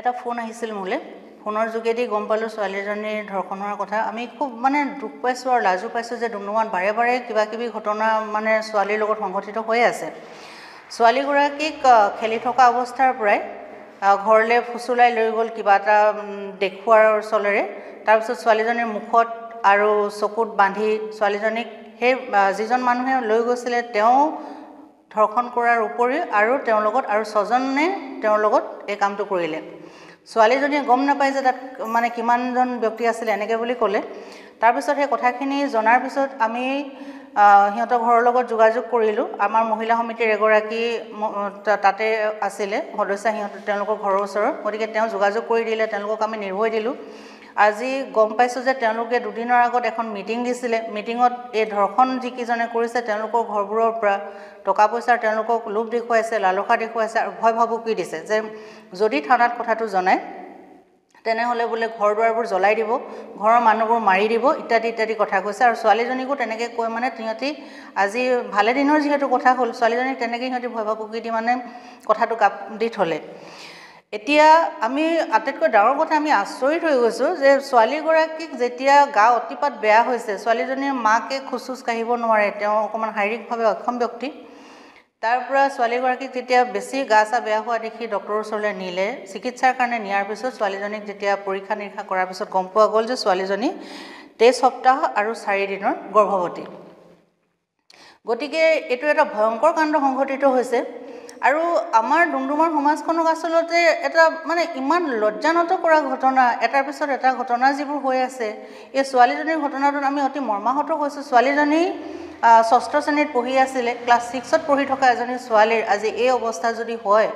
এটা ফোন আহিছিল মোলে ফোনৰ যোগেদি গম পালোঁ ছোৱালীজনীৰ ধৰ্ষণৰ কথা আমি খুব মানে দুখ পাইছোঁ আৰু লাজো পাইছোঁ যে ডুমডুমাত বাৰে বাৰে কিবা কিবি ঘটনা মানে ছোৱালীৰ লগত সংঘটিত হৈ আছে ছোৱালীগৰাকীক খেলি থকা অৱস্থাৰ পৰাই ঘৰলৈ ফুচুলাই লৈ গ'ল কিবা এটা দেখুৱাৰ চলেৰে তাৰপিছত ছোৱালীজনীৰ মুখত আৰু চকুত বান্ধি ছোৱালীজনীক সেই যিজন মানুহে লৈ গৈছিলে তেওঁ ধৰ্ষণ কৰাৰ উপৰিও আৰু তেওঁৰ লগত আৰু ছজনে তেওঁৰ লগত এই কামটো কৰিলে ছোৱালীজনীয়ে গম নাপায় যে তাত মানে কিমানজন ব্যক্তি আছিল এনেকৈ বুলি ক'লে তাৰপিছত সেই কথাখিনি জনাৰ পিছত আমি সিহঁতৰ ঘৰৰ লগত যোগাযোগ কৰিলোঁ আমাৰ মহিলা সমিতিৰ এগৰাকী তাতে আছিলে সদস্যা তেওঁলোকৰ ঘৰৰ ওচৰৰ গতিকে তেওঁ যোগাযোগ কৰি দিলে তেওঁলোকক আমি নিৰ্ভয় দিলোঁ আজি গম পাইছোঁ যে তেওঁলোকে দুদিনৰ আগত এখন মিটিং দিছিলে মিটিঙত এই ধৰ্ষণ যিকেইজনে কৰিছে তেওঁলোকৰ ঘৰবোৰৰ পৰা টকা পইচাৰ তেওঁলোকক লোভ দেখুৱাইছে লালসা দেখুৱাইছে আৰু ভয় ভাবুকি দিছে যে যদি থানাত কথাটো জনায় তেনেহ'লে বোলে ঘৰ দুৱাৰবোৰ জ্বলাই দিব ঘৰৰ মানুহবোৰ মাৰি দিব ইত্যাদি ইত্যাদি কথা কৈছে আৰু ছোৱালীজনীকো তেনেকৈ কৈ মানে সিহঁতি আজি ভালে দিনৰ যিহেতু কথা হ'ল ছোৱালীজনীক তেনেকৈ সিহঁতি ভয় ভাবুকি দি মানে কথাটো কাপ দি থ'লে এতিয়া আমি আটাইতকৈ ডাঙৰ কথা আমি আচৰিত হৈ গৈছোঁ যে ছোৱালীগৰাকীক যেতিয়া গা অতিপাত বেয়া হৈছে ছোৱালীজনীৰ মাকে খোজ কাঢ়িব নোৱাৰে তেওঁ অকণমান শাৰীৰিকভাৱে অক্ষম ব্যক্তি তাৰ পৰা ছোৱালীগৰাকীক যেতিয়া বেছি গা চা বেয়া হোৱা দেখি ডক্টৰৰ ওচৰলৈ নিলে চিকিৎসাৰ কাৰণে নিয়াৰ পিছত ছোৱালীজনীক যেতিয়া পৰীক্ষা নিৰীক্ষা কৰাৰ পিছত গম পোৱা গ'ল যে ছোৱালীজনী 23 সপ্তাহ আৰু 4 দিনৰ গৰ্ভৱতী গতিকে এইটো এটা ভয়ংকৰ কাণ্ড সংঘটিত হৈছে আৰু আমাৰ ডুমডুমাৰ সমাজখনক আচলতে এটা মানে ইমান লজ্জানত কৰা ঘটনা এটাৰ পিছত এটা ঘটনা যিবোৰ হৈ আছে এই ছোৱালীজনীৰ ঘটনাটোত আমি অতি মৰ্মাহত হৈছোঁ ছোৱালীজনী 6ষ্ঠ শ্ৰেণীত পঢ়ি আছিলে ক্লাছ 6ত পঢ়ি থকা এজনী ছোৱালীৰ আজি এই অৱস্থা যদি হয়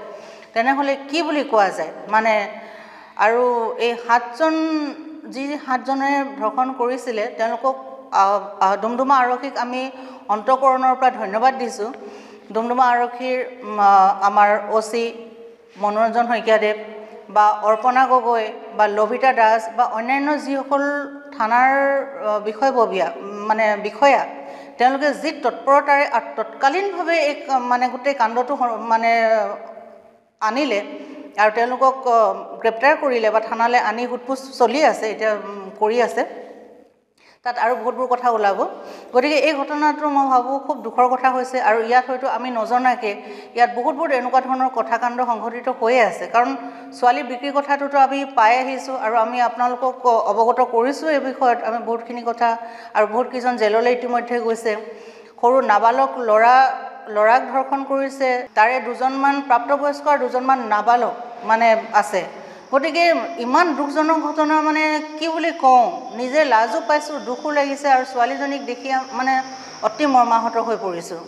তেনেহ'লে কি বুলি কোৱা যায় মানে আৰু এই 7জনে ধৰ্ষণ কৰিছিলে তেওঁলোকক ডুমডুমা আৰক্ষীক আমি অন্তঃকৰণৰ পৰা ধন্যবাদ দিছোঁ ডুমডুমা আৰক্ষীৰ আমাৰ OC মনোৰঞ্জন শইকীয়াদেৱ বা অৰ্পণা গগৈ বা লভিতা দাস বা অন্যান্য যিসকল থানাৰ বিষয়ববীয়া মানে বিষয়া তেওঁলোকে যি তৎপৰতাৰে তৎকালীনভাৱে এই মানে গোটেই কাণ্ডটো মানে আনিলে আৰু তেওঁলোকক গ্ৰেপ্তাৰ কৰিলে বা থানালৈ আনি সোধপোছ চলি আছে এতিয়া কৰি আছে তাত আৰু বহুতবোৰ কথা ওলাব গতিকে এই ঘটনাটো মই ভাবোঁ খুব দুখৰ কথা হৈছে আৰু ইয়াত হয়তো আমি নজনাকৈ ইয়াত বহুতবোৰ এনেকুৱা ধৰণৰ কথাকাণ্ড সংঘটিত হৈয়ে আছে কাৰণ ছোৱালী বিক্ৰীৰ কথাটোতো আমি পাই আহিছোঁ আৰু আমি আপোনালোকক অৱগত কৰিছোঁ এই বিষয়ত আমি বহুতখিনি কথা আৰু বহুতকেইজন জেললৈ ইতিমধ্যে গৈছে সৰু নাবালক ল'ৰাক ধৰ্ষণ কৰিছে তাৰে দুজনমান প্ৰাপ্তবয়স্ক আৰু দুজনমান নাবালক মানে আছে গতিকে ইমান দুখজনক ঘটনা মানে কি বুলি কওঁ নিজে লাজো পাইছোঁ দুখো লাগিছে আৰু ছোৱালীজনীক দেখি মানে অতি মৰ্মাহত হৈ পৰিছোঁ